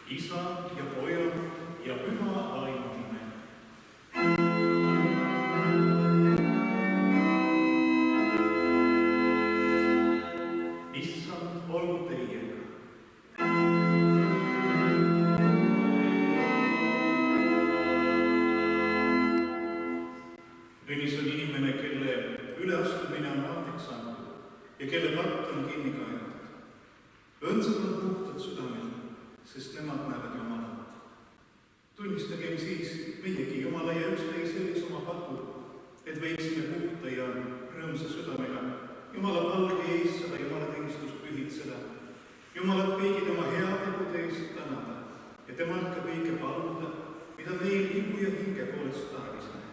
Isa ja Poja ja Püha Vaimu nimel. Issand olgu teiega. Õnnis on inimene, kelle üleastumine on andeks antud ja kelle patt on kinni kaetud. Õndsad on puhtad südamel, sest nemad näevad Jumalat. Tunnistagem siis meiegi Jumala ja üksteise ees oma patud, et võiksime puhta ja rõõmsa südamega Jumala palge ees seda jumalateenistust pühitseda, Jumalat kõigi tema heategude eest tänada ja temalt ka kõige paluda, mida meil ihu ja hinge poolest tarvis näeb.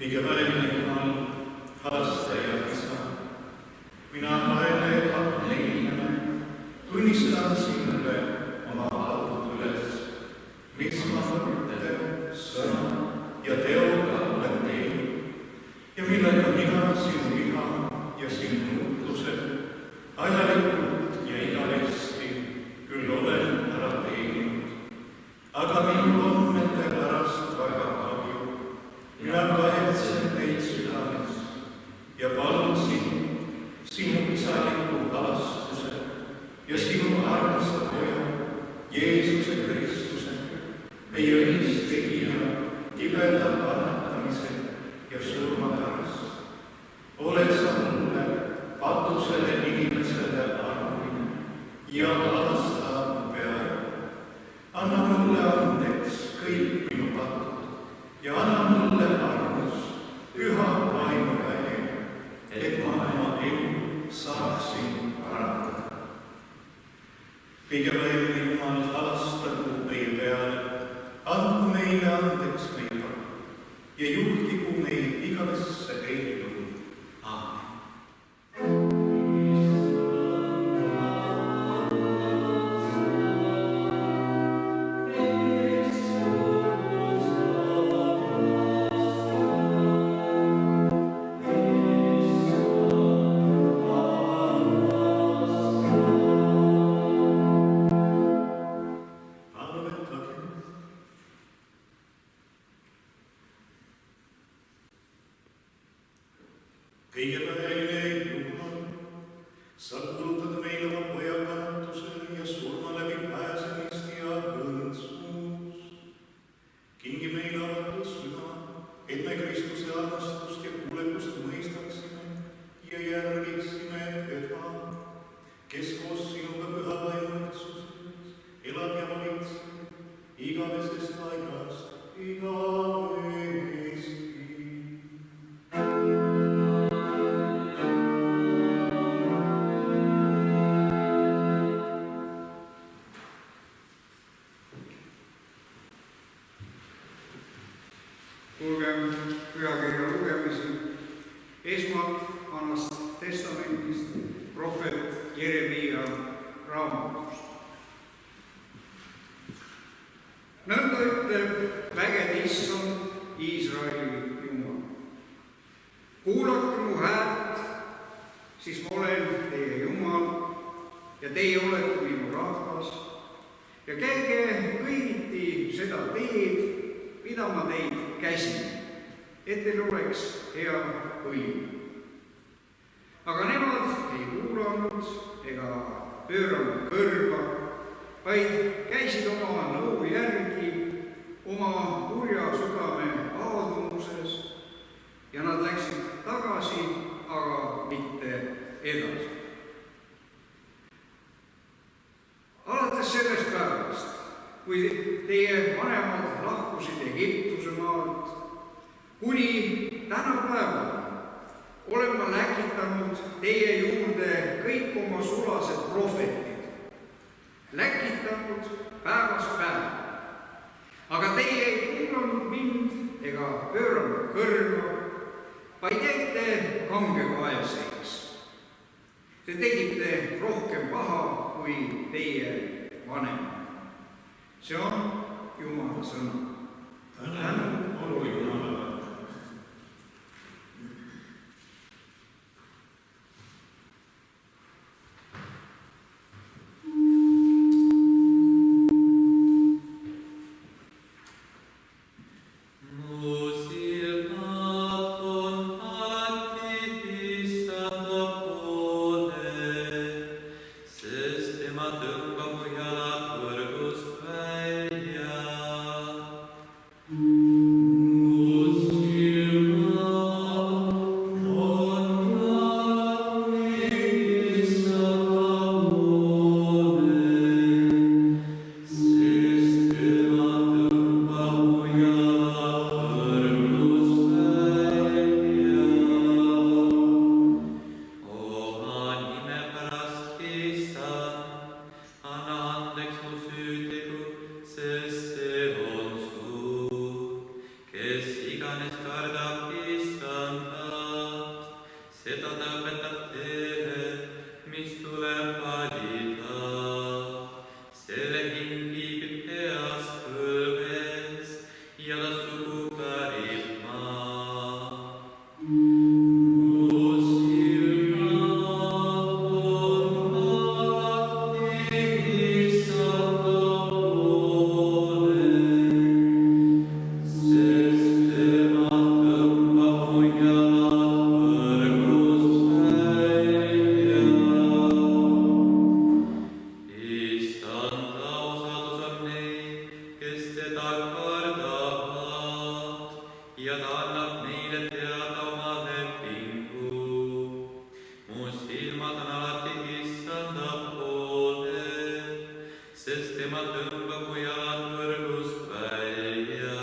Kõige välimine Jumal, halastaja Isa, mina vaene pahtne inimene, tunnistan sinule oma patud üles, mis ma mõtte, sõna ja teoga olen teinud ja millega mina sinu viha ja sinu nuhtlused ajalikult ja igavesti küll olen ära teeninud, aga minul on nende pärast väga kahju. Mina kahetsen teid südames ja palun sinu isaliku halastuse ja sinu armsa Poja, Jeesuse Kristuse, meie õnnistegija, tibeda kannatamise ja surma pärast. Ole sa mulle, patusele inimesele armine ja halasta mu peale. Anna mulle andeks kõik minu patud ja anna mulle armus Püha Vaimu väljel, et ma oma elu saaksin parandada. Kõige välimine Jumal, halastagu meie peale, andku meile andeks meie patud ja juhtigu meid igavesse ellu. Aamen. Kõige väline Jumal, sa kuulutad meile oma Poja kannatuse ja surma läbi pääsemist ja õndsust. Kingi meile avatud süda, et me Kristuse armastust ja kuulekust mõistaksime ja järgiksime teda, kes koos sinuga Püha Vaimu ühtsuses elab ja valitseb igavesest ajast igavesti. Kuulgem pühakirja lugemisi esmalt Vanast Testamendist, prohvet Jeremiia raamatust. Nõnda ütleb vägede Issand, Iisraeli Jumal. Kuulake mu häält, siis ma olen teie Jumal ja teie olete minu rahvas ja käige kõigiti seda teed, mida ma teid käsin, et teil oleks hea õli. Aga nemad ei kuulanud ega pööranud kõrva, vaid käisid oma nõu järgi oma kurja südame aadumuses ja nad läksid tagasi, aga mitte edasi. Alates sellest päevast, kui teie vanemad lahkusid Egiptuse maalt, kuni tänapäeval olen ma läkitanud teie juurde kõik oma sulased prohvetid, läkitanud päevast päeva. Aga teie ei kuulanud mind ega pööranud kõrva, vaid jäite kangekaelseks. Te tegite rohkem paha kui teie vanemad. See on Jumala sõna. Tänu olgu Jumalale. annab meile teada oma lepingu. Mu silmad on alati issanda poole, sest tema tõmbab mu jalad võrgust välja.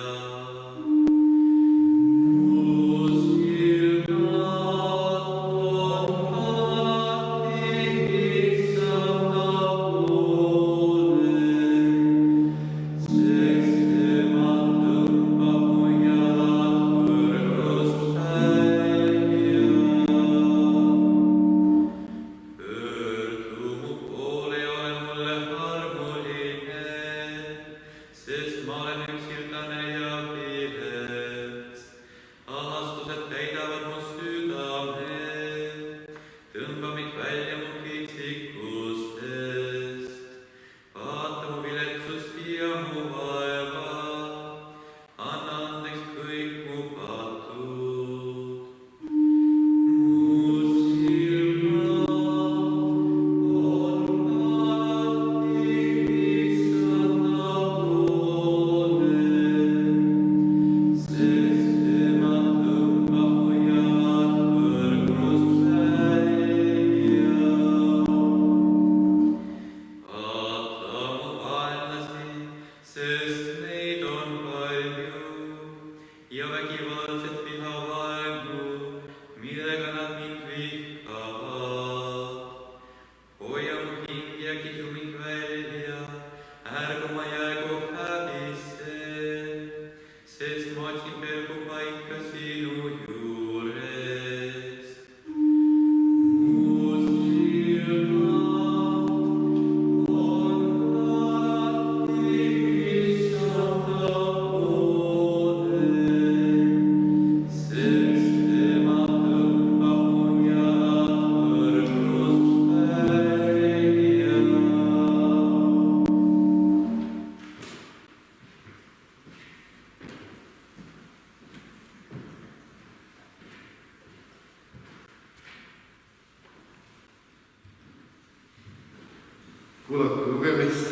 Kuulake lugemist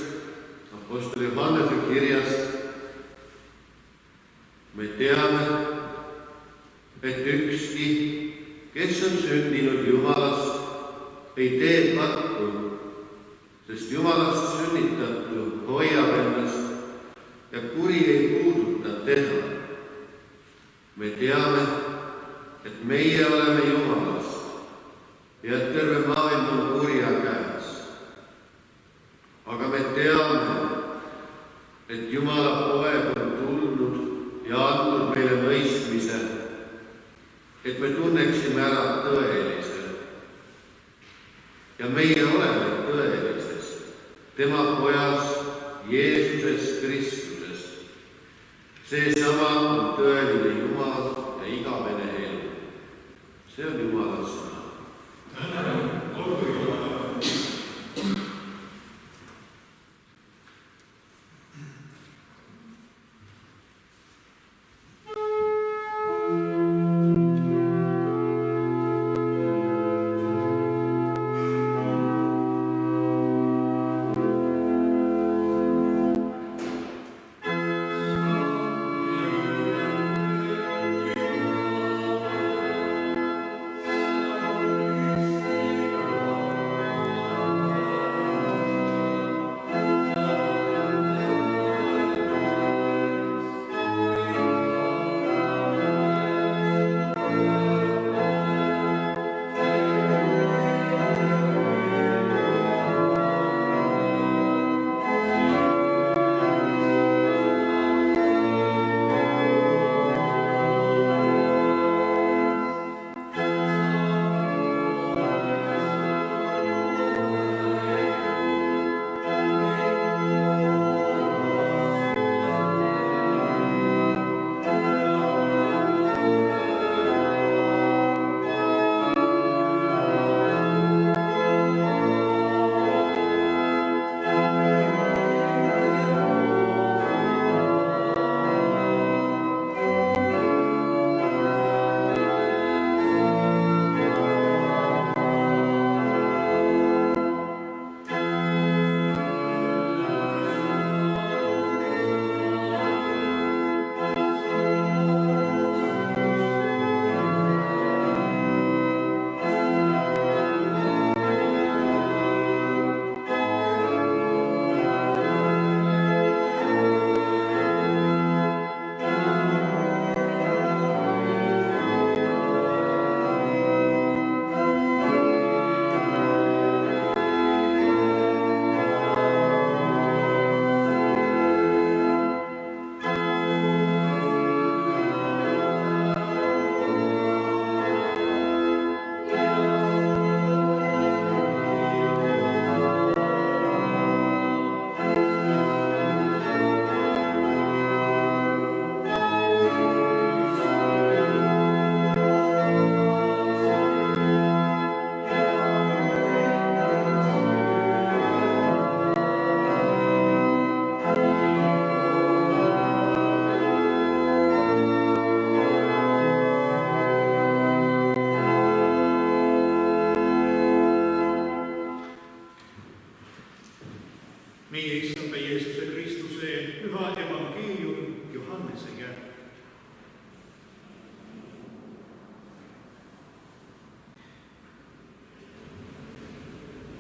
Apostel Johannese kirjast. Me teame, et ükski, kes on sündinud Jumalast, ei tee pattu, sest Jumalast sünnitatu hoiab ennast ja kuri ei puuduta teda. Me teame, et meie oleme Jumalast ja et terve maailm on kurja käes. Aga me teame, et Jumala poeg on tulnud ja andnud meile mõistmise, et me tunneksime ära tõelise. Ja meie oleme tõelises, tema pojas Jeesuses Kristuses. Seesama on tõeline Jumal ja igavene elu. See on Jumala sõna.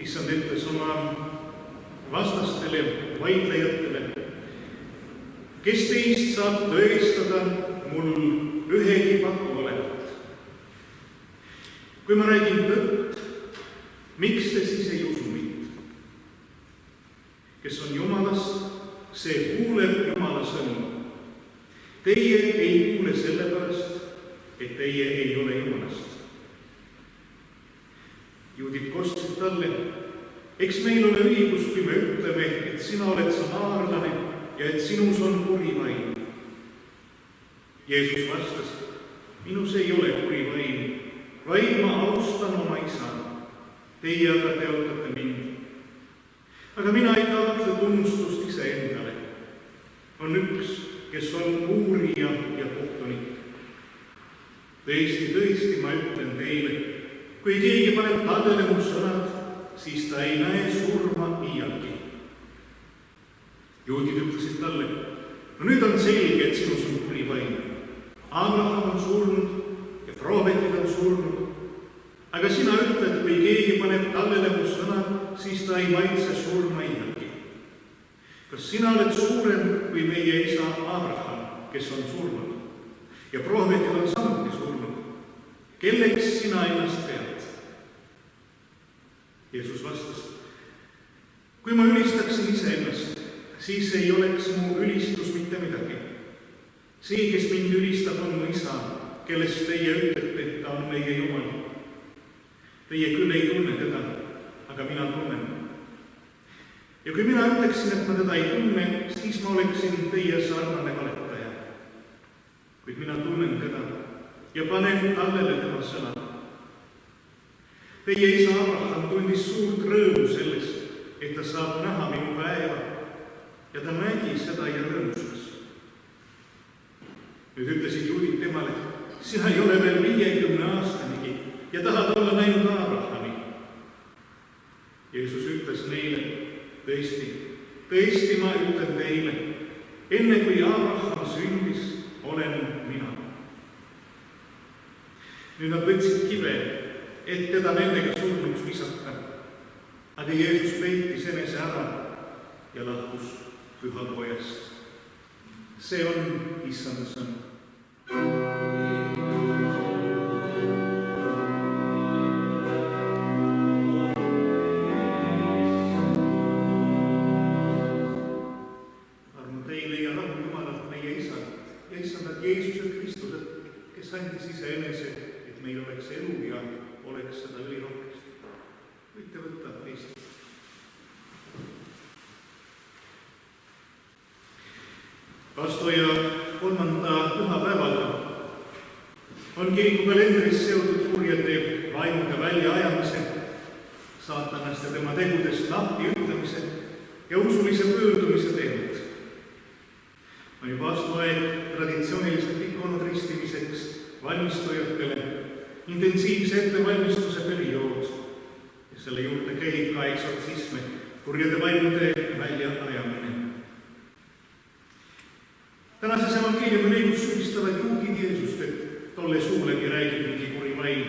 issand, ütles oma vastastele, vaidlejatele, kes teist saab tõestada mul ühegi paku olevat. Kui ma räägin tõtt, miks te siis ei usu mind? Kes on Jumalast, see kuuleb Jumala sõnu. Teie ei kuule sellepärast, et teie ei ole Jumalast. Juudid kostsid talle, eks meil ole õigus, kui me ütleme, et sina oled samaarlane ja et sinus on kuri vaim. Jeesus vastas, minus ei ole kuri vaim, vaid ma austan oma isa. Teie aga teotate mind. Aga mina ei taotle tunnustust iseendale. On üks, kes on uurija ja kohtunik. Tõesti, tõesti, ma ütlen teile, kui keegi paneb taldele mu sõnad, siis ta ei näe surma iialgi. Juudid ütlesid talle, no nüüd on selge, et sinus on kuri vaim. Abraham on surnud ja prohvetid on surnud. Aga sina ütled, kui keegi paneb taldele mu sõnad, siis ta ei maitse surma iialgi. Kas sina oled suurem kui meie isa Abraham, kes on surnud? Ja prohvetid on samuti surnud. Kelleks sina ennast pead? Jeesus vastas, kui ma ülistaksin iseennast, siis ei oleks mu ülistus mitte midagi. See, kes mind ülistab, on mu isa, kellest teie ütlete, et ta on meie Jumal. Teie küll ei tunne teda, aga mina tunnen. Ja kui mina ütleksin, et ma teda ei tunne, siis ma oleksin teie sarnane valetaja. Kuid mina tunnen teda ja panen tallele tema sõnad. Teie isa Abraham tundis suurt rõõmu sellest, et ta saab näha minu päeva ja ta nägi seda ja rõõmustas. Nüüd ütlesid juudid temale, sina ei ole veel 50 aastanigi ja tahad olla näinud Abrahami. Jeesus ütles neile, tõesti, tõesti ma ütlen teile, enne kui Abraham sündis, olen mina. Nüüd nad võtsid kive, et teda nendega surnuks visata, aga Jeesus peitis enese ära ja lahkus pühakojast. See on issanda sõna. Armu teile ja rahu Jumalalt meie isalt ja issandat Jeesuse Kristuselt, kes andis iseenese, et meil oleks elu ja oleks seda ülirohkesti. Võite võtta teist. Vastoja 3. pühapäeval on kiriku kalendris seotud kurjade vaimude väljaajamise, saatanast ja tema tegudest lahti ütlemise ja usulise pöördumise teemat. On juba vastuaeg traditsiooniliselt ikkunud ristimiseks valmistujatele intensiivse ettevalmistuse periood ja selle juurde käib ka eksortsisme, kurjade vaimude väljaajamine. Tänases evangeeliumi lõigus süüdistavad juudid Jeesust, et tolle suulegi räägib mingi kuri vaim.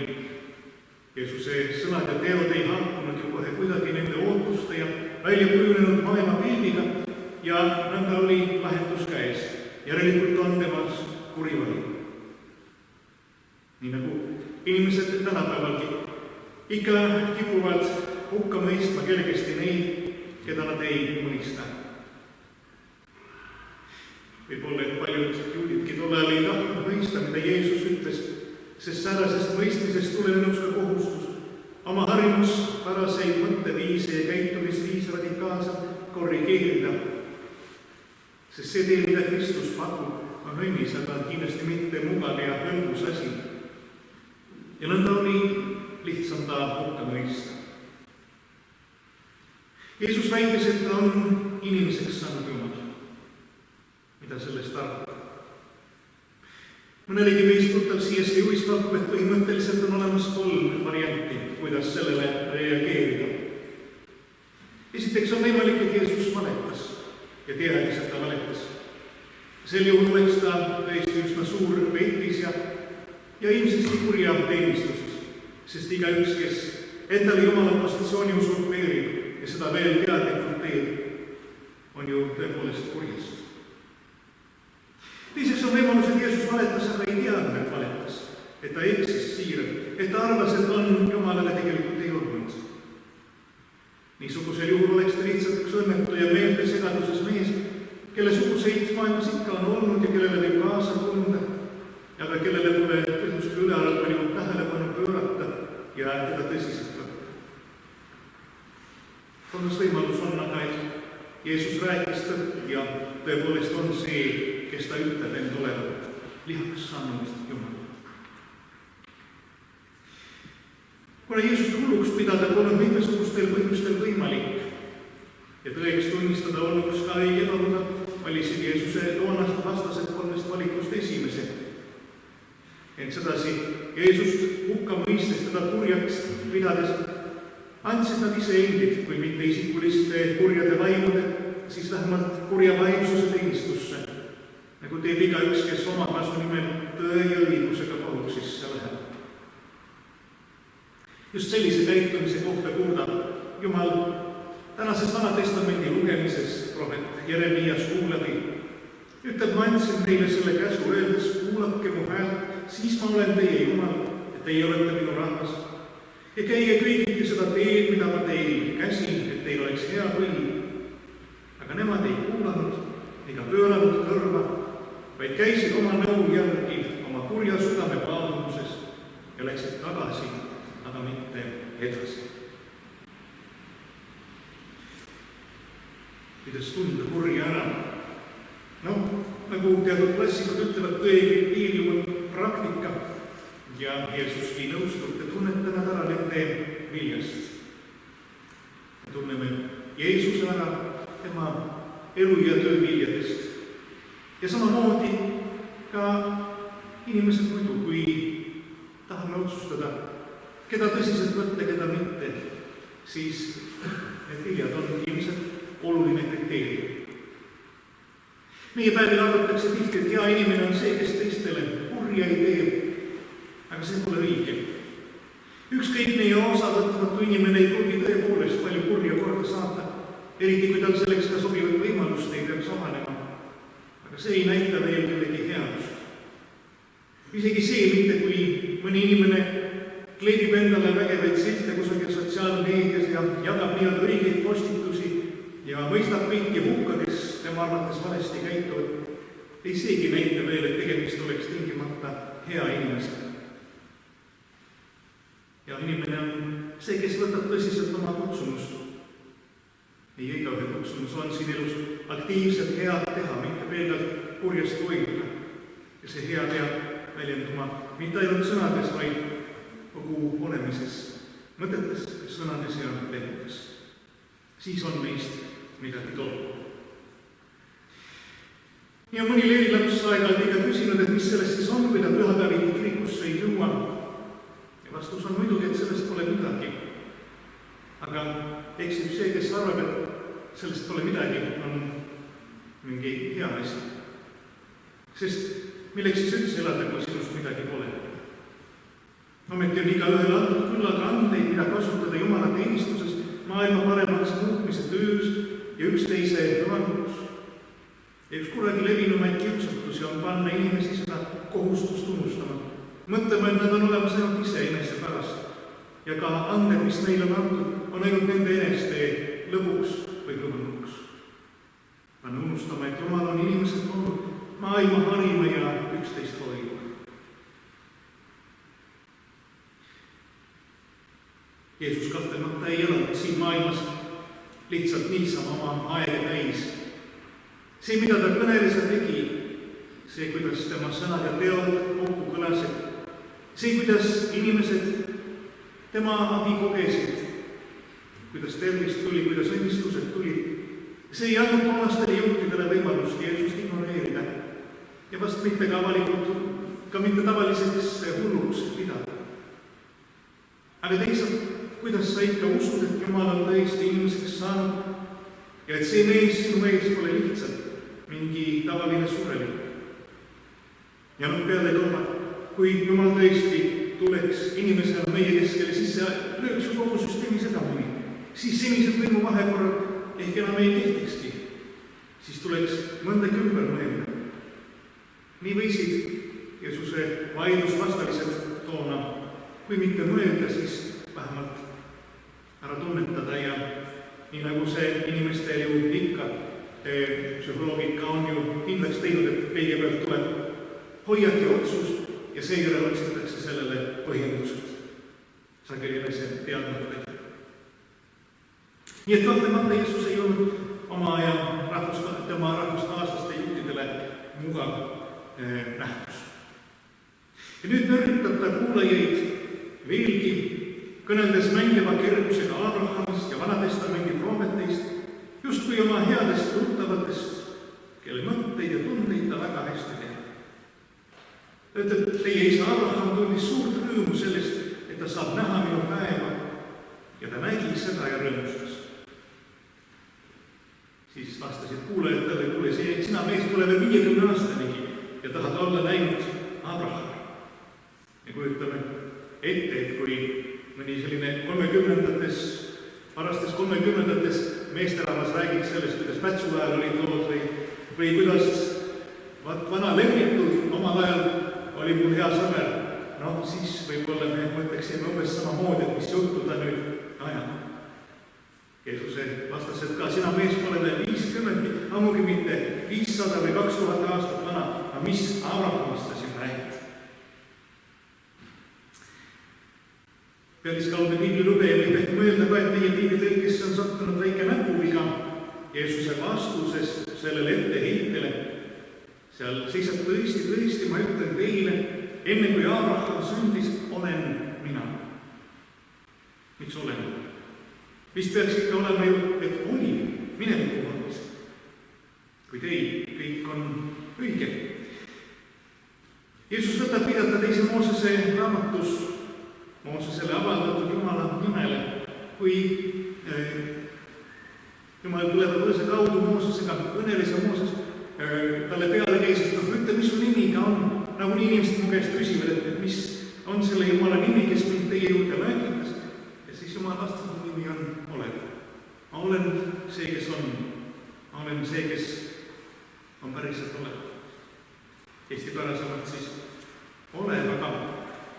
Jeesuse sõnad ja teod ei haakunud ju kohe kuidagi nende ootuste ja välja kujunenud maailma pildiga ja nõnda oli lahendus käes. Järelikult on temas kuri vaim. Nii nagu inimesed tänapäevalgi ikka kipuvad hukka mõistma kergesti neid, keda nad ei mõista. Võib-olla, et paljud juudidki tollal ei tahtnud mõista, mida Jeesus ütles, sest säärasest mõistmisest tulenenuks ka kohustus oma harjumuspäraseid mõtteviise ja käitumisviise radikaalselt korrigeerida. Sest see tee, mida Kristus pakub, on õnnis, aga kindlasti mitte mugav ja hõlgus asi. Ja nõnda oli lihtsam ta hukka mõista. Jeesus väitis, et ta on inimeseks saanud Jumal. Mida sellest arvab? Mõnelegi meist tuttav C.S. Lewis pakub, et põhimõtteliselt on olemas 3 varianti, kuidas sellele reageerida. Esiteks on võimalik, et Jeesus valetas ja teadis, et ta valetas. Sel juhul oleks ta tõesti üsna suur peetis ja ilmsesti kurja teenistuses, sest igaüks, kes endale Jumala positsiooni usurpeerib ja seda veel teadlikult teeb, on ju tõepoolest kurjast. Teiseks on võimalus, et Jeesus valetas, aga ei teadnud, et valetas, et ta eksis siiralt, et ta arvas, et on Jumalale tegelikult ei olnud. Niisugusel juhul oleks ta lihtsalt üks õnnetu ja meeltesegaduses mees, kelle suguseid maailmas ikka on olnud ja kellele võib kaasa tunda, aga kellele pole põhjust ülearu palju tähelepanu pöörata ja teda tõsiselt võtta. Kolmas võimalus on aga, et Jeesus rääkis tõtt ja tõepoolest on see, kes ta ütleb end olevat, lihaks saanud Jumal. Kuna Jeesust hulluks pidada polnud mitmesugustel põhjustel võimalik ja tõeks tunnistada olnuks ka ei ebaluda, valisid Jeesuse toonast vastased 3 valikust esimese. Ent sedasi Jeesust hukka mõistes teda kurjaks pidades andsid nad ise endid, kui mitte isikuliste kurjade vaimude, siis vähemalt kurja vaimsuse teenistusse, nagu teeb igaüks, kes oma kasu nimel tõe ja õigusega pahuksisse läheb. Just sellise käitumise kohta kurdab Jumal tänases Vana Testamendi lugemises prohvet Jeremias kuu läbi. Ütleb, ma andsin teile selle käsu öeldes, kuulake mu häält, siis ma olen teie Jumal, et teie olete minu rahvas. Ja käige kõigiti seda teed, mida ma teil käsin, et teil oleks hea põhi. Aga nemad ei kuulanud ega pööranud kõrva, vaid käisid oma nõu järgi oma kurja südame paadumuses ja läksid tagasi, aga mitte edasi. Kuidas tunda kurja ära? Nagu teatud klassikud ütlevad, tõe kriteerium on praktika ja Jeesuski nõustub ja tunnete nad ära nende viljast. Me tunneme Jeesuse ära tema elu ja töö viljadest. Ja samamoodi ka inimesed muidu, kui tahame otsustada, keda tõsiselt võtta, keda mitte, siis need viljad on ilmselt oluline kriteerium. Meie päevil arvatakse tihti, et hea inimene on see, kes teistele kurja ei teeb, aga see pole õige. Ükskõik meie osavõtmatu inimene ei pruugi tõepoolest palju kurja korda saata, eriti kui tal selleks ka sobivat võimalust ei peaks avanema. Aga see ei näita veel kellegi headust. Isegi see mitte, kui mõni inimene kleebib endale vägevaid silte kusagil sotsiaalmeedias ja jagab nii-öelda õigeid postitusi ja mõistab kõiki hukka, kes tema arvates valesti käituvad. Ei seegi näita veel, et tegemist oleks tingimata hea inimesega. Ja inimene on see, kes võtab tõsiselt oma kutsumust. Meie igaühe kutsumus on siin elus aktiivselt head teha, mitte pelgalt kurjast hoiduda. Ja see hea peab väljenduma mitte ainult sõnades, vaid kogu olemises, mõtetes, sõnades ja tegudes. Siis on meist midagi tolku. Ja mõni leerilaps aeg-ajalt ikka küsinud, et mis sellest siis on, kui ta pühapäeviti kirikusse ei jõua. Ja vastus on muidugi, et sellest pole midagi. Aga eksib see, kes arvab, et sellest pole midagi, on mingi hea asi. Sest milleks siis üldse elada, kui sinust midagi pole? Ometi on igaühel antud küllaga andeid, mida kasutada Jumala teenistuses, maailma paremaks muutmise töös ja üksteise hüvanguks. Ja üks kuradi levinumaid kiusatusi on panna inimesi seda kohustust unustama. Mõtlema, et nad on olemas ainult ise enese pärast. Ja ka anded, mis neil on antud, on ainult nende eneste lõbuks või hüvanguks. Panna unustama, et Jumal on inimesed olnud maailma harima ja üksteist hoidma. Jeesus kahtlemata ei elanud siin maailmas lihtsalt niisama oma aega täis. See, mida ta kõneles ja tegi, see, kuidas tema sõnad ja teod kokku kõlasid, see, kuidas inimesed tema abi kogesid, kuidas tervist tuli, kuidas õnnistused tulid, see ei andnud toonastele juhtidele võimalust Jeesust ignoreerida ja vast mitte ka avalikult, ka mitte tavaliseks hulluks pidada. Aga teisalt, kuidas sa ikka usud, et Jumal on tõesti inimeseks saanud ja et see mees sinu ees pole lihtsalt mingi tavaline surelik. Ja peale tooma, kui Jumal tõesti tuleb tuleks inimesena meie keskele, siis see lööks ju kogu süsteemi segamini. Siis senised võimu vahekorrad ehk enam ei kehtikski. Siis tuleks mõndagi ümber mõelda. Nii võisid Jeesuse vaidlusvastalised toona, kui mitte mõelda, siis vähemalt ära tunnetada ja nii nagu see inimeste ju ikka, psühholoogika on ju kindlaks teinud, et kõigepealt tuleb hoiak ja otsus ja seejärel otsitakse sellele põhjendused. Sageli enese teadmata. Nii et kahtlemata Jeesus ei olnud oma rahvuskaaslaste juhtidele mugav nähtus. Ja nüüd nörritab ta kuulajaid veelgi, kõneldes mängiva kergusega Abrahamist ja Vanatestamendi prohveteist, justkui oma headest tuttavatest, kelle mõtteid ja tundeid ta väga hästi teab. Ütleb, teie isa Abraham tundis suurt rõõmu sellest, et ta saab näha minu päeva ja ta nägi seda ja rõõmustas. Siis vastasid kuulajatele, kuule, sina mees pole veel 50 aastanigi ja tahad olla näinud Abraham. Ja kujutame ette, et kui mõni selline varastes 30-ndates meesterahvas räägiks sellest, kuidas Pätsu ajal olid lood või kuidas vana lemmitud omal ajal oli mul hea sõber. No siis võib-olla me mõtleksime umbes samamoodi, et mis juttu ta nüüd ajab. Jeesuse vastas, et ka sina mees pole veel 50, ammugi mitte 500 või 2000 aastat vana, aga mis Abrahamist ta siin räägib? Pealiskaudne piiblilugeja võib ehk mõelda ka, et meie piiblitõlkesse on sattunud väike näpuviga Jeesuse vastuses sellele etteheitele. Seal seisab tõesti, ma ütlen teile, enne kui Abraham sündis, olen mina. Miks olen? Vist peaks ikka olema ju, et oli mineviku vormis. Kuid ei, kõik on õige. Jeesus võtab viidata teise Moosese raamatus Moosesele avaldatud Jumala nimele, kui Jumal tuleb võõse kaudu Moosesega, kõneles ja Mooses talle peale käis, et ütle, mis su nimi ka on. Nagu nii inimesed mu käest küsivad, et mis on selle Jumala nimi, kes mind teie juurde määgitas. Ja siis Jumal vastas, mu nimi on Olev. Ma olen see, kes on. Ma olen see, kes on päriselt olev. Eesti pärasemalt siis olev, aga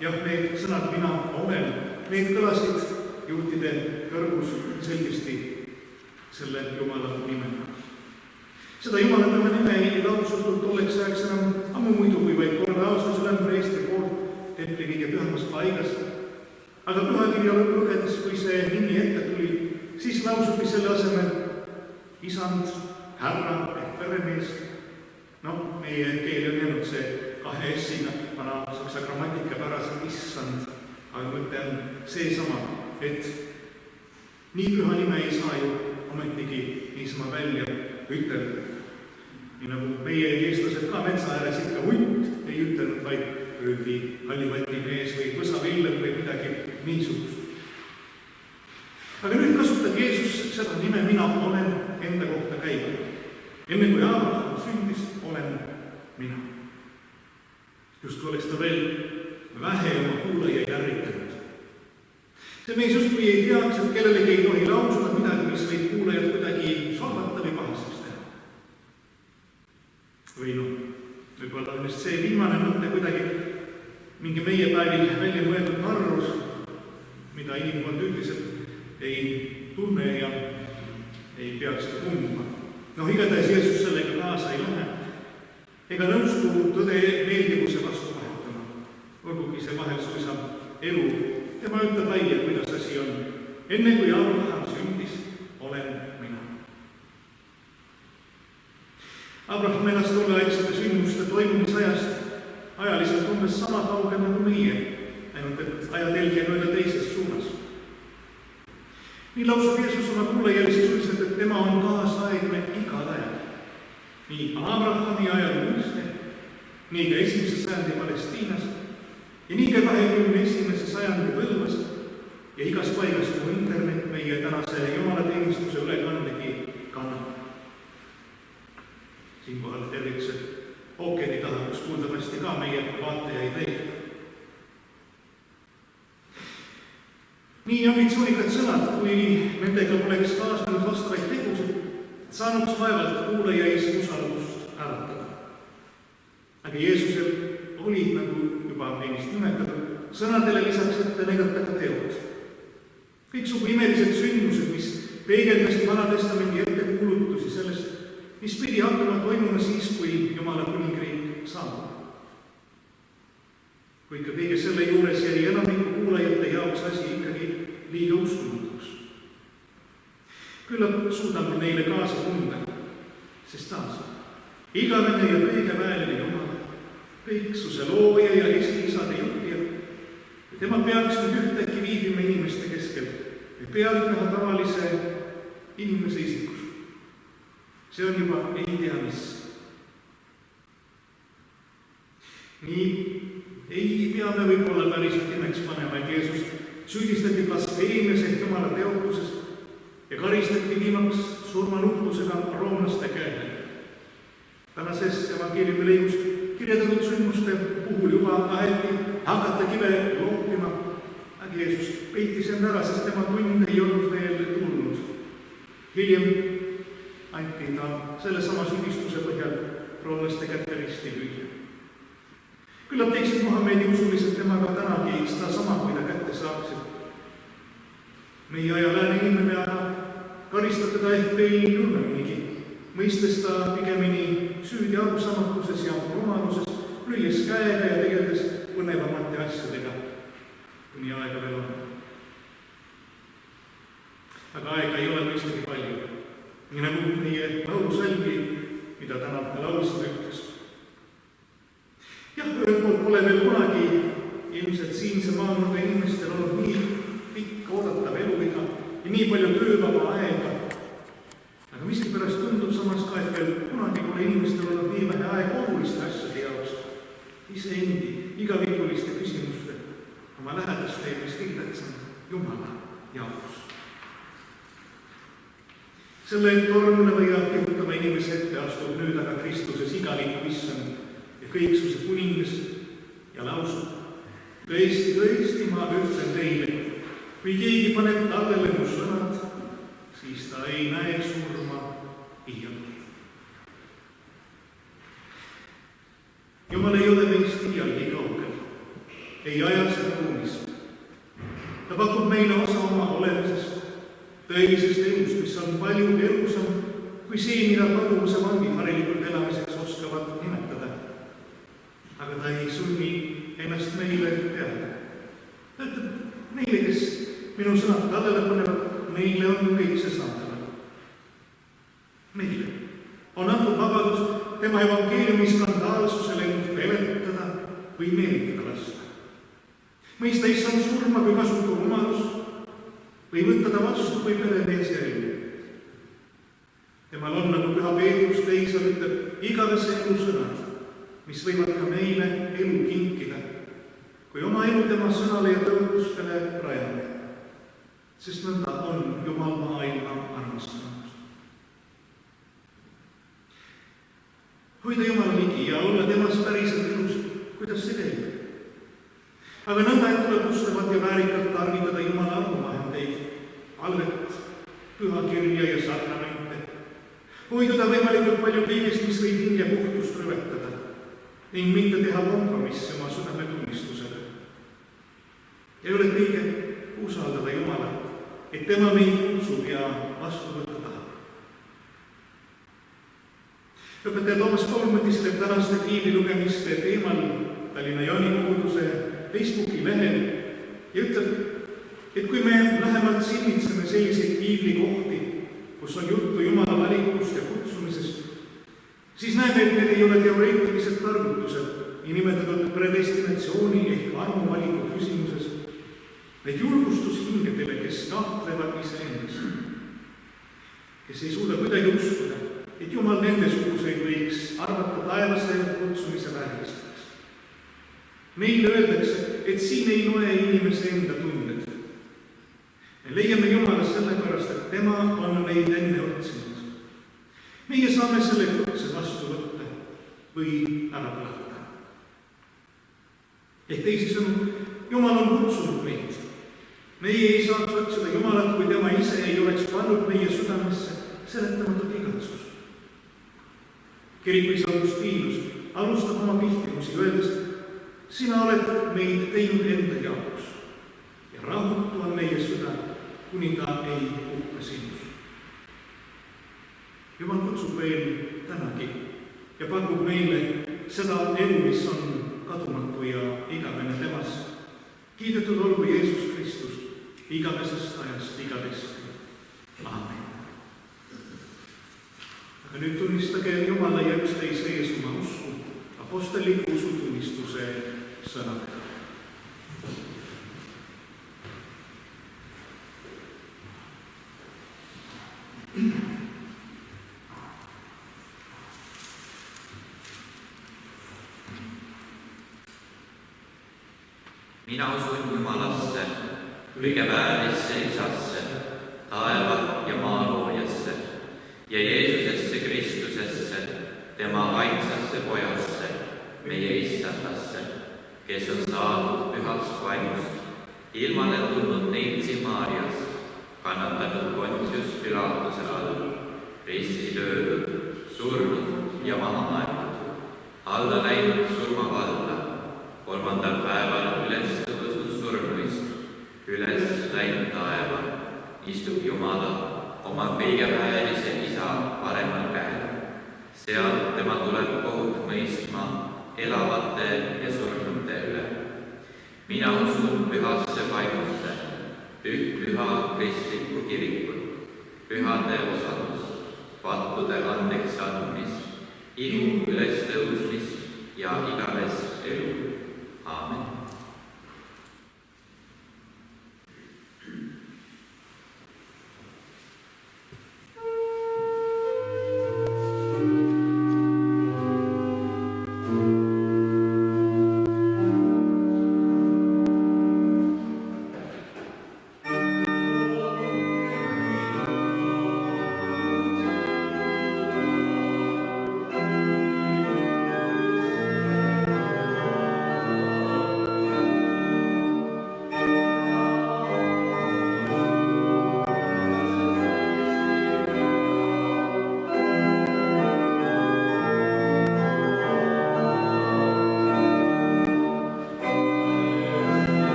jah, need sõnad mina olen, need kõlasid juhtide kõrgus selgesti selle Jumala nimega. Seda Jumalatama nime ei lausutud tolleks ajaks enam ammu muidu, kui vaid korda aastas ülempreestri poolt templi kõige pühamas paigas. Aga pühakirja lugedes, kui see nimi ette tuli, siis lausuti selle asemel isand, härra ehk veremees. Meie keel on jäänud see 2 S-iga, vana saksa grammatika pärast issand, aga mõte on seesama, et nii püha nime ei saa ju ometigi niisama välja ütelda. Nii nagu meie eestlased ka metsa ääres ikka hunt ei ütelnud, vaid öeldi hallivati mees või võsavillem või midagi niisugust. Aga nüüd kasutab Jeesus seda nime mina olen enda kohta käiva. Enne kui Abraham sündis, olen mina. Justkui oleks ta veel vähe oma kuulajaid ärritanud. See mees justkui ei teaks, et kellelegi ei tohi lausuda midagi, mis võib kuulajad kuidagi solvata või pahaseks teha. Või võib-olla on just see viimane mõte kuidagi mingi meie päevil välja mõeldud narrus, mida inimkond üldiselt ei tunne ja ei peaks ka tundma. Igatahes Jeesus sellega kaasa ei lähe. Ega nõustu tõde meeldivuse vastu vahetama. Olgugi see vahel suisa elu. Tema ütleb välja, kuidas asi on. Enne kui Abraham sündis, olen mina. Abraham elas tolleaegsete sündmuste toimumisajast ajaliselt umbes sama kaugel nagu meie, ainult et ajatelg ja mööda teises suunas. Nii lausub Jeesus oma kuulajale sisuliselt, et tema on kaasaegne igal ajal. Nii Abrahami ajal muiste, nii ka 1. sajandi Palestiinas ja nii ka 21. sajandi Põlvas ja igas paigas, kuhu internet meie tänase jumalateenistuse ülekandegi kannab. Siinkohal tervitused ookeani taha, kus kuuldavasti ka meie vaatajaid leib. Nii ambitsioonikad sõnad, kui nendega poleks kaasnenud vastavaid tegusid, saanuks vaevalt kuulaja ees usaldust äratada. Aga Jeesusel oli, nagu juba ennist nimetatud, sõnadele lisaks ette näidata ka teod. Kõiksugu imelised sündmused, mis peegeldasid Vana Testamendi ettekuulutusi sellest, mis pidi hakkama toimuma siis, kui Jumala kuningriik saabub. Kuid ka kõige selle juures jäi enamiku kuulajate jaoks asi ikkagi liiga uskumatuks. Küllap suudame neile kaasa tunda, sest taas igavene ja kõigeväeline Jumal, kõiksuse looja ja esiisade juhtija, tema peaks nüüd ühtäkki viibima inimeste keskel või pealtnäha tavalise inimese isikus. See on juba ei tea mis. Nii ei pea me võib-olla päriselt imeks panema, et Jeesus süüdistati blasfeemias ehk Jumala teotuses ja karistati viimaks surmanuhtlusega roomlaste käele. Tänases evangeeliumi lõigus kirjeldatud sündmuste puhul juba taheti hakata kive loopima, aga Jeesus peitis end ära, sest tema tund ei olnud veel tulnud. Hiljem anti ta sellesama süüdistuse põhjal roomlaste kätte risti lüüa. Küllap teeksid Muhamedi usulised temaga tänagi seda sama, kui ta kätte saaksid. Meie aja lääne inimene aga karistab teda ehk veel julmeminigi, mõistes ta pigemini süüdi arusaamatuses ja rumaluses, lüües käega ja tegeldes põnevamate asjadega, kuni aega veel on. Aga aega ei ole mõistagi palju, nii nagu meie laulusalmi, mida täna laulsime ütles. Jah, ühelt poolt pole veel kunagi ilmselt siinse maanurga inimestel olnud nii pikk oodatav eluiga ja nii palju töövaba aega. Aga miskipärast tundub samas ka, et veel kunagi pole inimestel olnud nii vähe aega oluliste asjade jaoks, iseendi, igavikuliste küsimuste, oma lähedaste ja mis kõik tähtsam, Jumala jaoks. Selle tormleva ja kihutava inimese ette astub nüüd aga Kristuses igaliku issand ja kõiksuse kuningas ja lausub: tõesti, tõesti, ma ütlen teile, kui keegi paneb tallele mu sõnad, siis ta ei näe surma iialgi. Jumal ei ole meist iialgi kaugel, ei ajas ja ruumis. Ta pakub meile osa oma olemisest, tõelisest elust, mis on palju elusam kui see, mida palumuse vangid harilikult elamiseks oskavad nimetada. Aga ta ei sunni ennast meile peale. Ta ütleb neile, kes minu sõnad tallele panevad, neile on kõik see saadaval. Meile on antud vabadus tema evangeeliumi skandaalsusele end peletada või meelitada lasta. Mõista issand surma kui kasutu rumalus või võtta ta vastu kui peremees ja elu. Temal on, nagu Püha Peetrus teisel ütleb, igavese elu sõnad, mis võivad ka meile elu kinkida, kui oma elu tema sõnale ja tõotustele rajame, sest nõnda on Jumal maailma armastanud. Hoida Jumala ligi ja olla temas päriselt elus, kuidas see käib. Aga nõnda, et tuleb ustavad ja väärikalt tarvitada Jumala armuvahendeid, palvet, pühakirja ja sakramente, hoiduda võimalikult palju kõigest, mis võib hinge puhtust rüvetada, ning mitte teha kompromissi oma südametunnistusele. Ja üle kõige usaldada Jumala, et tema meid kutsub ja vastu võtta tahab. Õpetaja Toomas Paul mõtiskleb tänaste piiblilugemiste teemal Tallinna Jaani koguduse Facebooki lehel ja ütleb, et kui me lähemalt silmitseme selliseid piiblikohti, kus on juttu Jumala valikust ja kutsumisest, siis näeme, et need ei ole teoreetilised targutused nimetatud predestinatsiooni ehk armuvaliku küsimuses, vaid julgustus hingedele, kes kahtlevad iseendas, kes ei suuda kuidagi uskuda, et Jumal nendesuguseid võiks arvata taevase kutsumise vääristeks. Meile öeldakse, et siin ei loe inimese enda tunded. Me leiame Jumalas sellepärast, et tema on meid enne otsinud. Meie saame selle kutse vastu võtta või ära põlata. Ehk teisisõnu, Jumal on kutsunud meid meie ei saaks otsida Jumalat, kui tema ise ei oleks pannud meie südamesse seletamatut igatsust. Kirikuisa Augustinus alustab oma pihtimusi öeldes, sina oled meid teinud enda jaoks ja rahutu on meie süda, kuni ta ei uhke sinus. Jumal kutsub veel tänagi ja pakub meile seda elu, mis on kadumatu ja igavene temas. Kiidetud olgu Jeesus Kristus igavesest ajast igavesti. Aamen. Aga nüüd tunnistage Jumala ja üksteise ees oma usku apostliku usutunnistuse sõnadega. Mina usun Jumalasse, kõigeväärisse Isasse, taeva ja maa loojasse ja Jeesusesse Kristusesse, tema ainsasse pojasse, meie Issandasse, kes on saadud pühast vaimust, ilmale tulnud Neitsi Maarjast, kannatanud Pontius Pilatuse all, risti löödud, surnud ja maha maetud, alla läinud surmavalda, kolmandal päeval üles tõusnud surnuist, üles läinud taeva, istub Jumala oma kõigeväärse Isa paremal käel. Seal tema tuleb kohut mõistma elavate ja surnute üle. Mina usun pühasse vaimusse, püha kristlikku kirikut, pühade osadust, pattude andeks andmist, ihu ülestõusmist ja igavest elu. Aamen.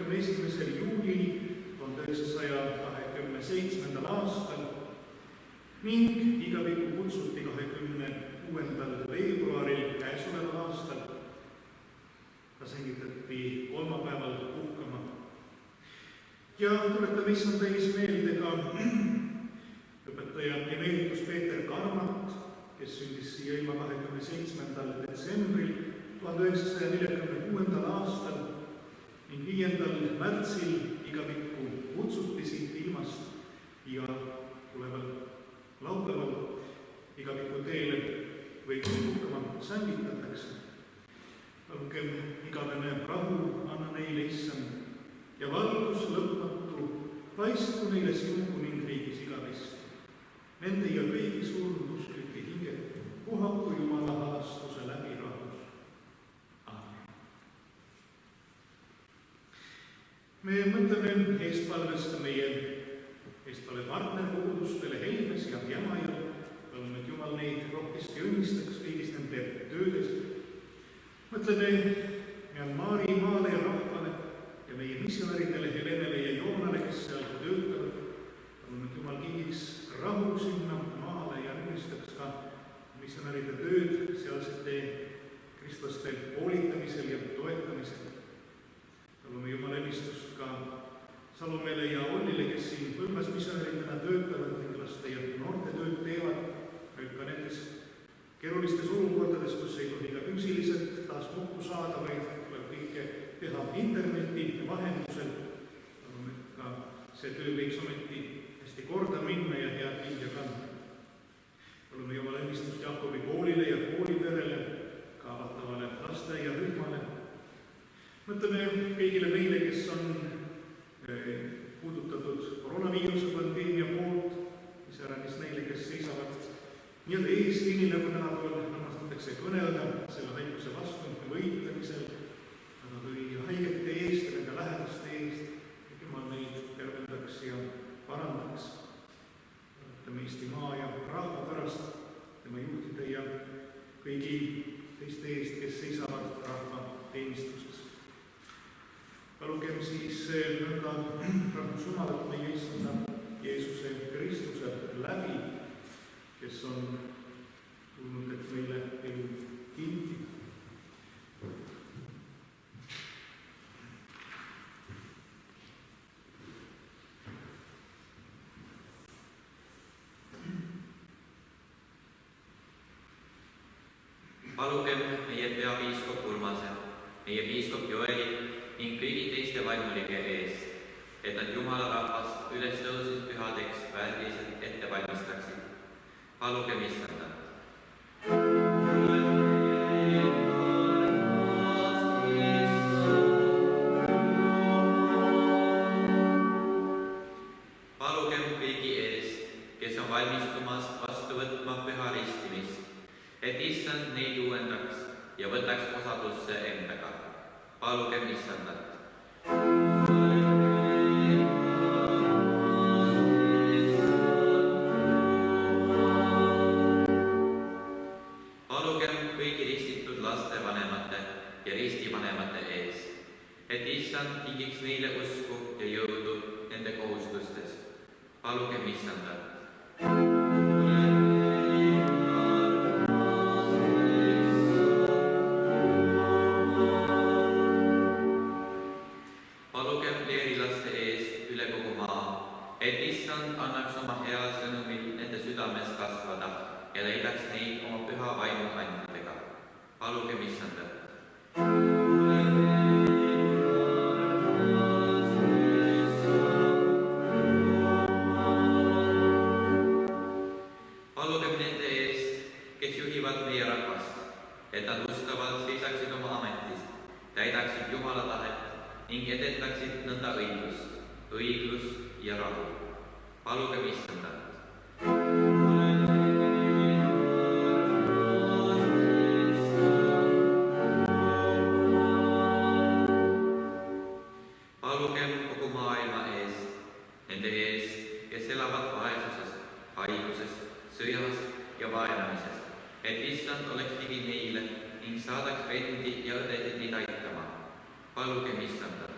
21. juulil 1927. aastal ning igavikku kutsuti 26. veebruaril käesoleval aastal. Ta sengitati kolmapäeval puhkama. Ja tuletame issand täis meelde ka õpetaja emeritus Peeter Karmat, kes sündis siia ilma 27. detsembril 1946. aastal ning 5. märtsil igavikku kutsuti siit ilmast ja tuleval laupäeval igaviku teele või puhkama sängitatakse. Palugem igavene rahu anna neile, issand, ja valgus lõpmatu paistku neile sinu kuningriigis igavesti. Nende ja kõigi surnuslike hinged puhaku Jumala halastuse läbi rahus. Aamen. Me mõtleme eestpalves ka meie eestpalve partnerkogudustele Helmes ja Jamajal. Palume, et Jumal neid rohkesti õnnistaks kõigis nende töödes. Mõtleme Myanmari maale ja rahvale ja meie missionäridele Helenele ja Joonale, kes seal töötavad. Palume, et Jumal kingiks rahu sinna maale ja õnnistaks ka missionäride tööd sealsete kristlaste koolitamisel ja toetamisel. Palume Jumala õnnistust ka Salomele ja Ollile, kes siin Põlvas missionäridena töötavad ning laste ja noorte tööd teevad, ka nendes keerulistes olukordades, kus ei tohi ka füüsiliselt taas kokku saada, vaid tuleb kõike teha interneti vahendusel. Palume, et ka see töö võiks ometi hästi korda minna ja head vilja kanda. Palume Jumala õnnistust Jakobi koolile ja kooliperele, ka avatavale lasteaiarühmale. Mõtleme kõigile meile, kes on puudutatud koroonaviiruse pandeemia poolt, iseäranis neile, kes seisavad nii-öelda eesliini, nagu tänapäeval armastatakse kõnelda, selle haiguse vastu võitlemisel, nad oli haigete eest ja nende lähedaste eest, et Jumal neid tervendaks ja parandaks. Võtame Eesti maa ja rahva pärast, tema juhtide ja kõigi teiste eest, kes seisavad rahva teenistuses. Palugem siis nõnda rahvus Jumalat meie issanda Jeesuse Kristuse läbi, kes on tulnud, et meile elu kinkida. Palugem meie peapiiskop Urmase, meie piiskop Joeli ning kõigi teiste vaimulike eest, et nad Jumala rahvast ülestõusnud pühadeks vääriliselt ette valmistaksid. Palugem issandat. Palugem kõigi eest, kes on valmistumas vastu võtma püha ristimist, et issand neid uuendaks ja võtaks osadusse endaga. Palugem issandat. Palugem kõigi ristitud laste vanemate ja ristivanemate ees, et issand kingiks neile usku ja jõudu nende kohustustes. Palugem issandat. Et issand annaks oma hea sõnumil nende südames kasvada ja leidaks neid oma püha vaimu andjatega. Palugem issandat. Palugem nende eest, kes juhivad meie rahvast, et nad ustavalt seisaksid oma ametis, täidaksid Jumala tahet ning edendaksid nõnda õiglust ja rahu. Palugem issandat. Palugem kogu maailma eest, nende eest, kes elavad vaesuses, haiguses, sõjas ja vaenamises, et issand oleks ligi neile ning saadaks vendi ja õdesid neid aitama. Palugem issandat.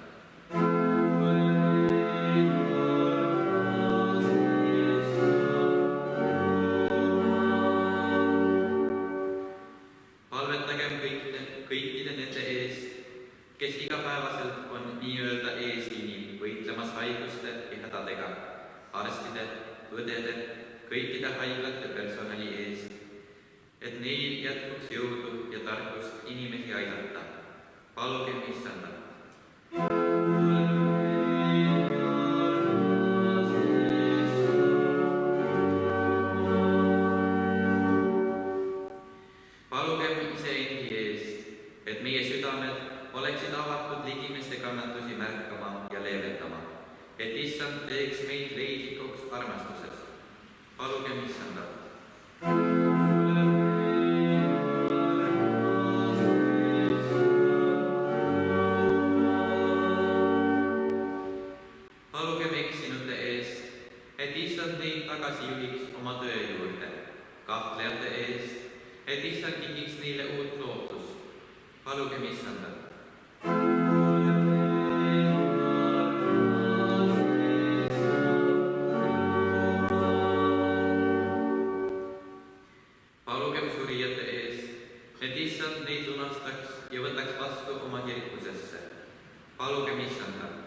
arstide, õdede, kõikide haiglate personali eest, et neil jätkuks jõudu ja tarkust inimesi aidata. Palugem Issandat. Palugem iseendi eest, et meie südamed oleksid avatud ligimeste kannatusi märkama ja leevendama, et Issand teeks meid leidlikuks armastuses. Palugem Issandat. Palugem eksinute eest, et Issand neid tagasi juhiks oma töö juurde, kahtlejate eest, et Issand kingiks neile uut lootust. Palugem Issandat. Palugem surijate eest, et Issand neid lunastaks ja võtaks vastu oma kirikusesse. Palugem Issandat.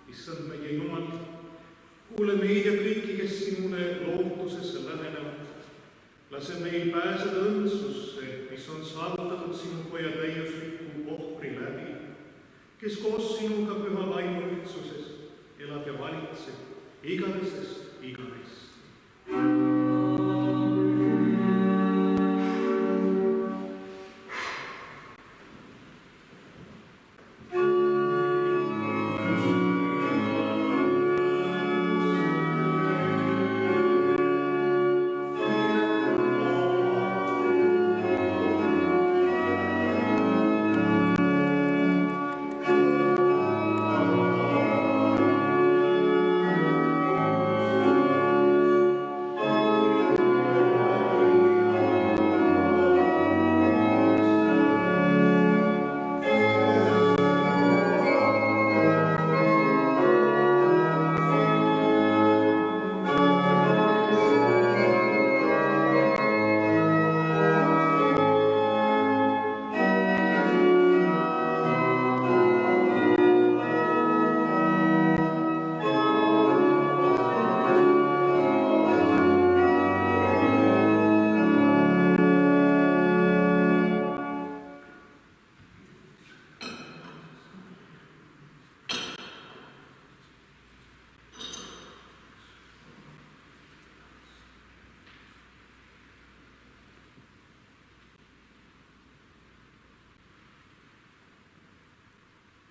Issand meie Jumal, kuule meid ja kõiki, kes sinule lootusesse lähenevad. Lase meil pääseda õndsusse, mis on saavutatud sinu Poja täiusliku ohvri läbi, kes koos sinuga püha vaimu ühtsuses elab ja valitseb igavesest igavesti.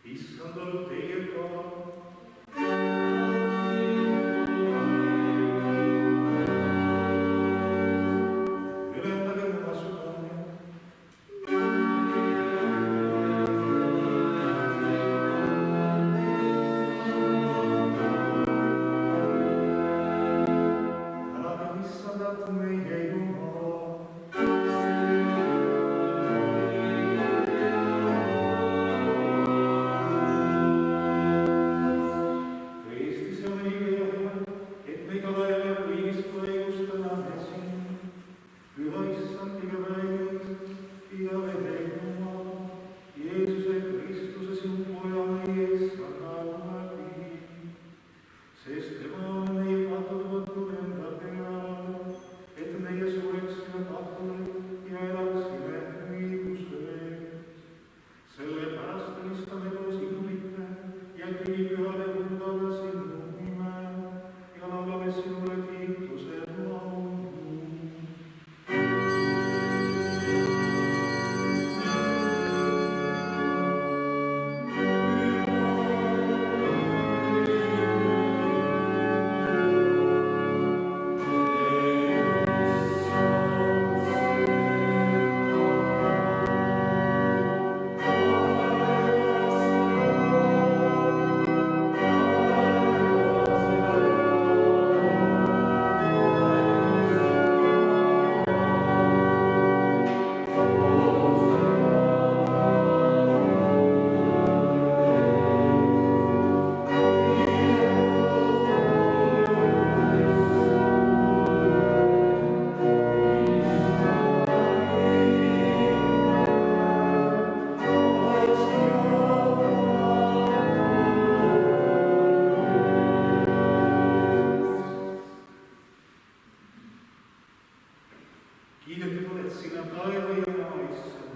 Issand on teiega. Ületagem oma südame. Tänagem Issandat meie Jumala. sina taeva ja maa issand.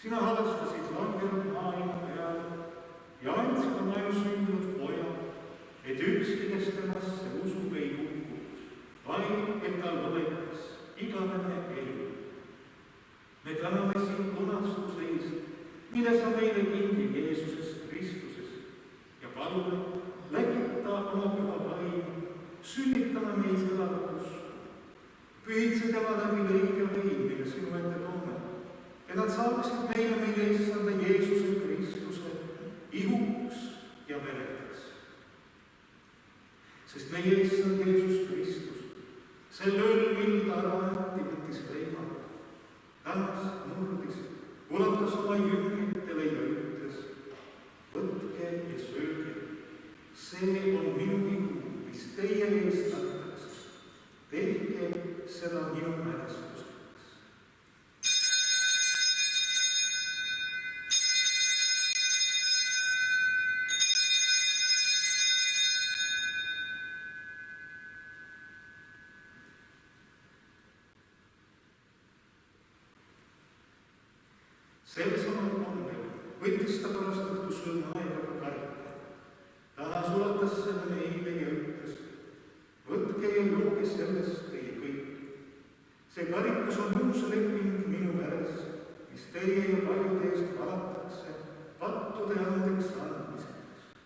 Sina halastasid langenud maailma peale ja andsid oma ainusündinud poja, et ükski, kes temasse usub, ei hukkuks, vaid et tal oleks igavene elu. Me täname sind punastuse eest, mille sa meile kingid Jeesuses Kristuses ja palume, läkita oma püha vaim, sünnitame meis elavat usku. Pühitse tema läbi leib ja vein, mille sinu ette toome, et nad saaksid meile meie issanda Jeesuse Kristuse ihuks ja veredeks. Sest meie issand Jeesus Kristus, sel ööl, mil ta ära anti, võttis leiva, tänas, murdis, ulatas oma jüngritele ja ütles: võtke ja sööge, see on minu ihu, mis teie eest antakse. Tehke seda minu mälestuseks. Sel samal hommel võttis ta pärast õhtusööl maega karika. Taas ulatas selle meile ja ütles: võtke ja jooge sellest teie kõik. See karikas on uus leping minu veres, mis teie ja paljude eest valatakse pattude andeks andmiseks.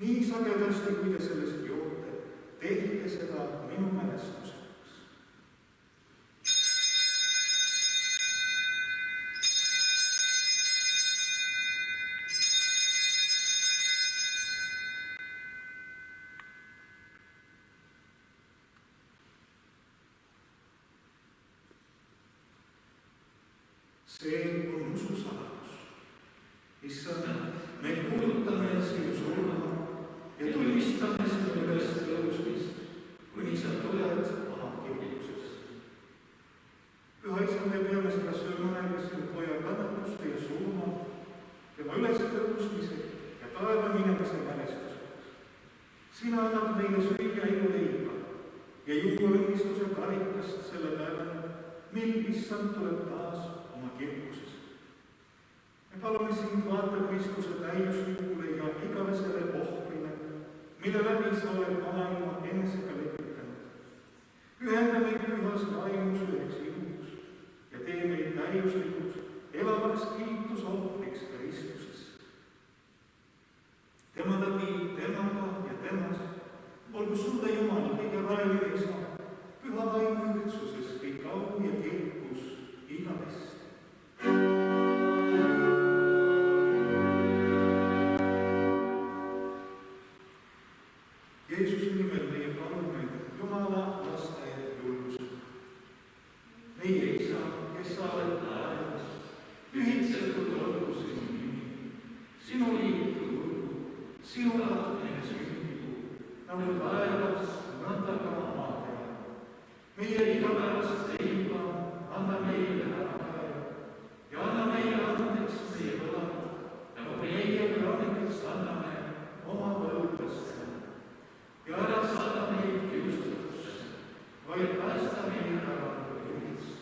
Nii sagedasti, kui te sellest joote, tehke seda minu mälestuseks. See on usu saladus. Issand, me kuulutame sinu surma ja tunnistame sinu ülestõusmist, kuni sa tuled oma kirjutusest. Püha Issand, me peame seda sööma sinu poja kannatuste ja surma, tema ülestõusmise ja taeva minemise mälestuseks. Sina annad meile süüa elu leiba ja juua õnnistuse karikast selle päevani, mil Issand tuleb taas oma kirkuses. Me palume sind vaata Kristuse täiuslikule ja igavesele ohvrile, mille läbi sa oled maailma enesega lepitanud. Ühenda meid pühas vaimus üheks ihuks ja tee meid täiuslikuks, elavaks kiitusohvriks Kristuses. Tema läbi, temaga ja temas, olgu sulle Jumal kõige raeline isa, püha vaimu ühtsuses kõik au ja kirkus igavesti. Jeesuse nimel meie palume Jumala laste julgusega. Meie isa, kes sa oled taevas, pühitsetud olgu sinu nimi, sinu liitu tulgu, sinu tahtmine sündigu, nagu taevas, nõnda ka maa peal. Meie igapäevast leiba anna meile ära ja anna meile andeks meie võlad, nagu meie ka andeks anname oma võlglastele. Ja ära saada meid kiusatusse, vaid päästa meid ära juhist.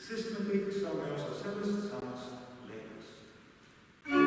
Sest me kõik saame osa sellest samast leivast.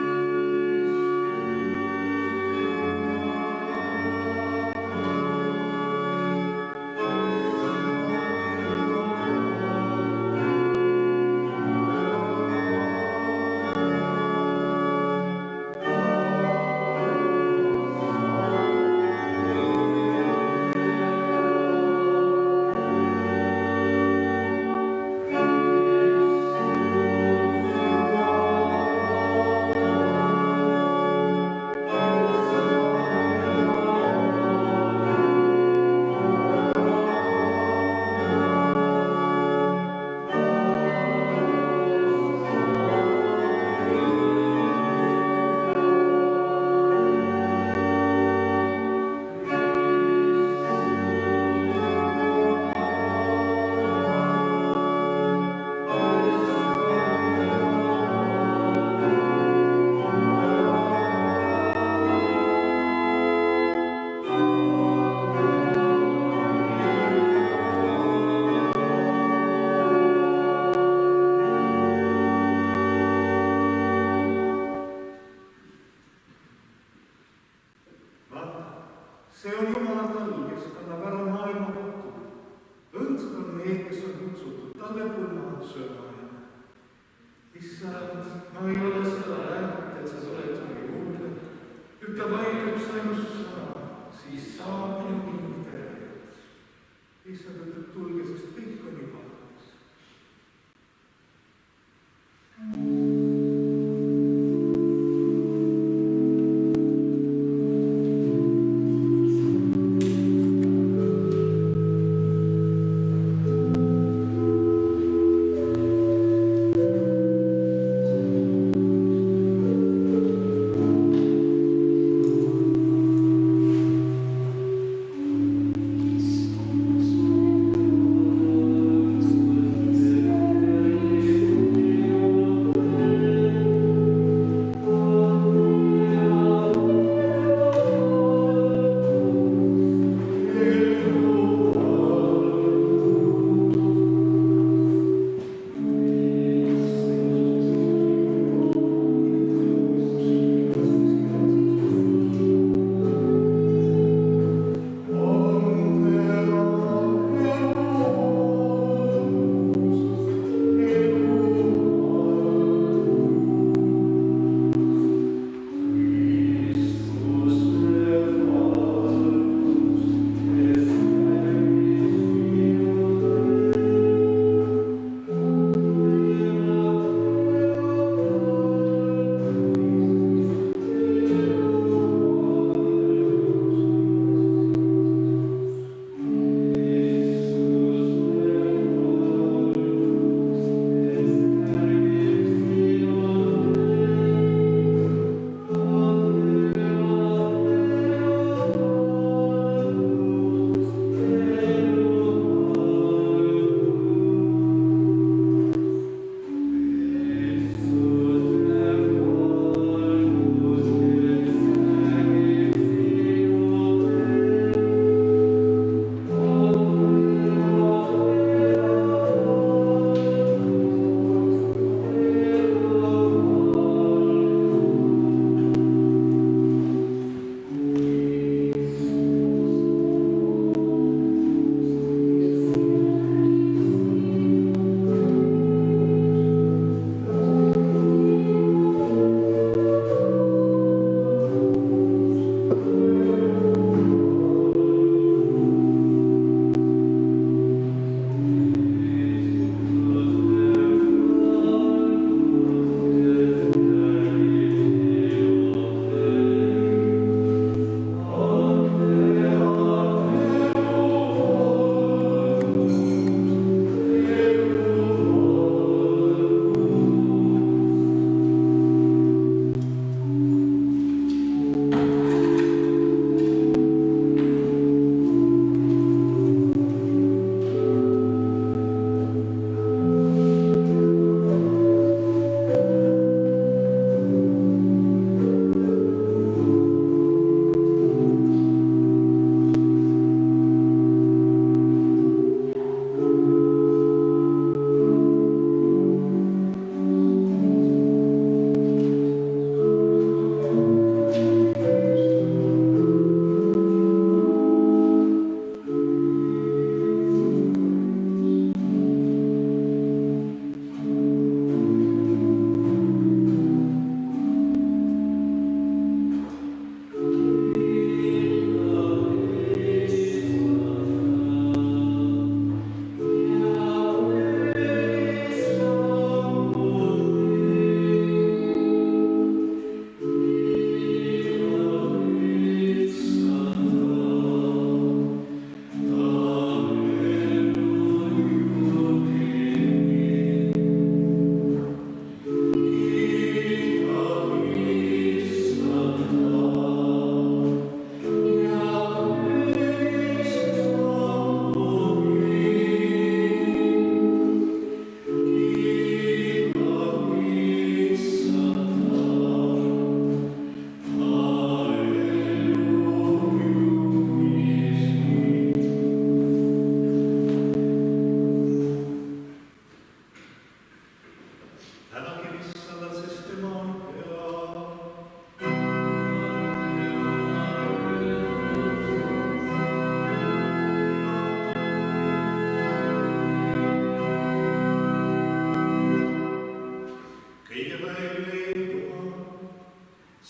see on Jumala tall, kes kannab ära maailma kohtu. Õndsad on need, kes on kutsutud talle pulma sööma. Issand, ma ei ole seda väärt, et sa tuled mu juurde. Ütle vaid üks ainus sõna, siis saab minu hing terveks. Issand ütleb, tulge, sest kõik on juba valmis.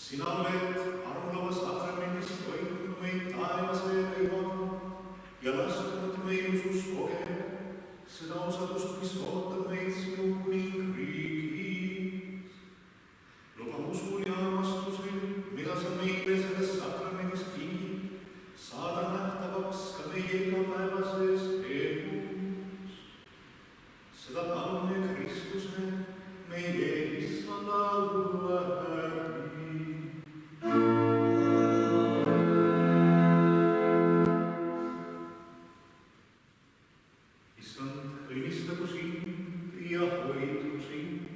sina oled arulava sakramendis toitnud meid taevase leivaga ja lasknud meil usus kogeda seda osadust, mis ootab meid sinu kuningriigis. Luba usul ja armastusel, mida sa meile selles sakramendis kingid, saada nähtavaks ka meie igapäevases elus. Seda palume Kristuse, meie Issa laulu läbi. Issand, õnnistagu sind ja hoidu sind.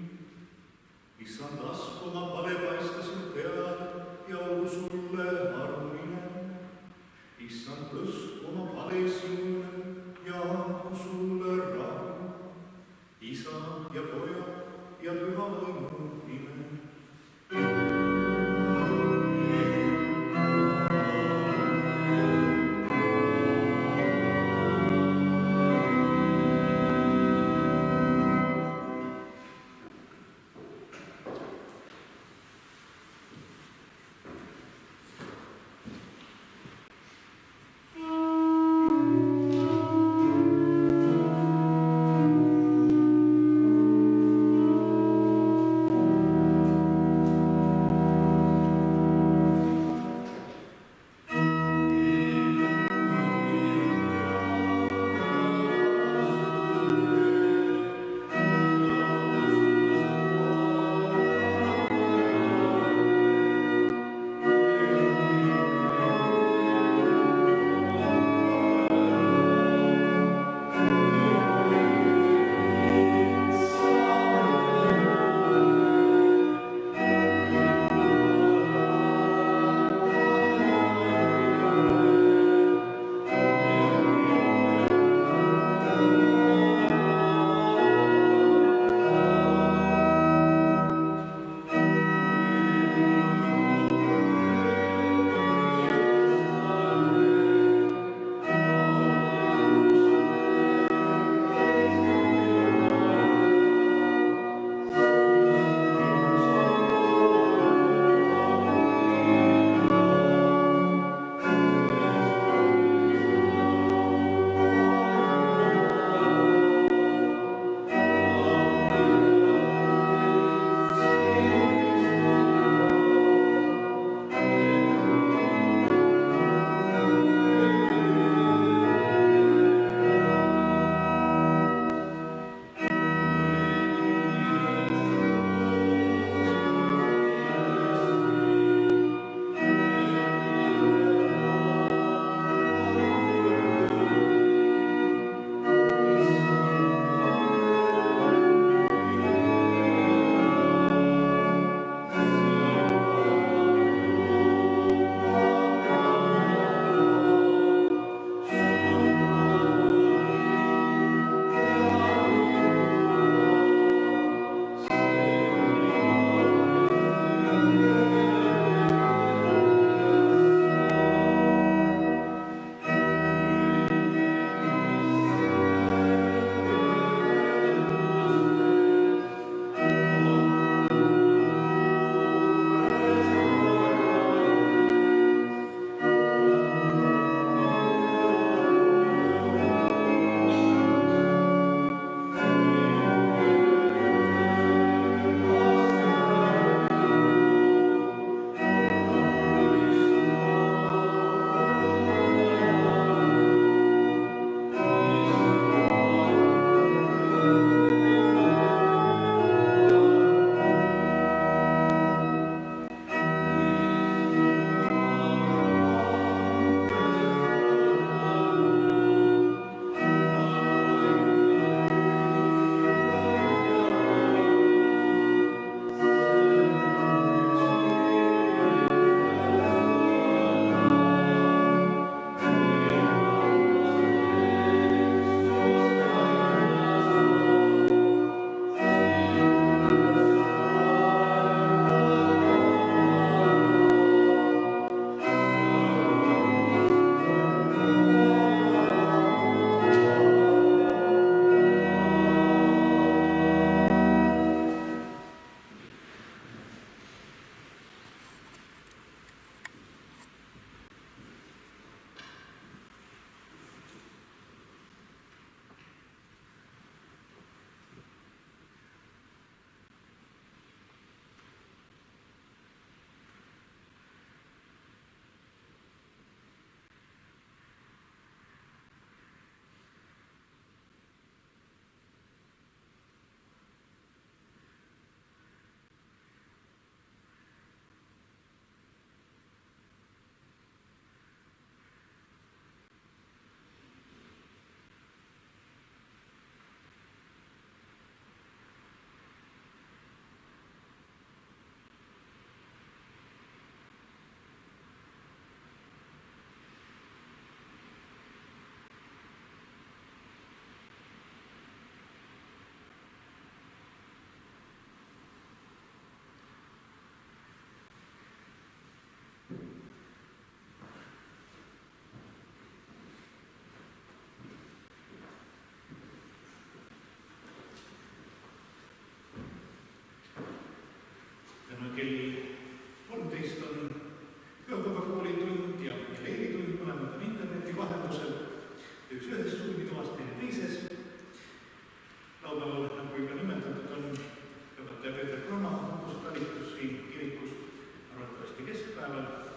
esmaspäeval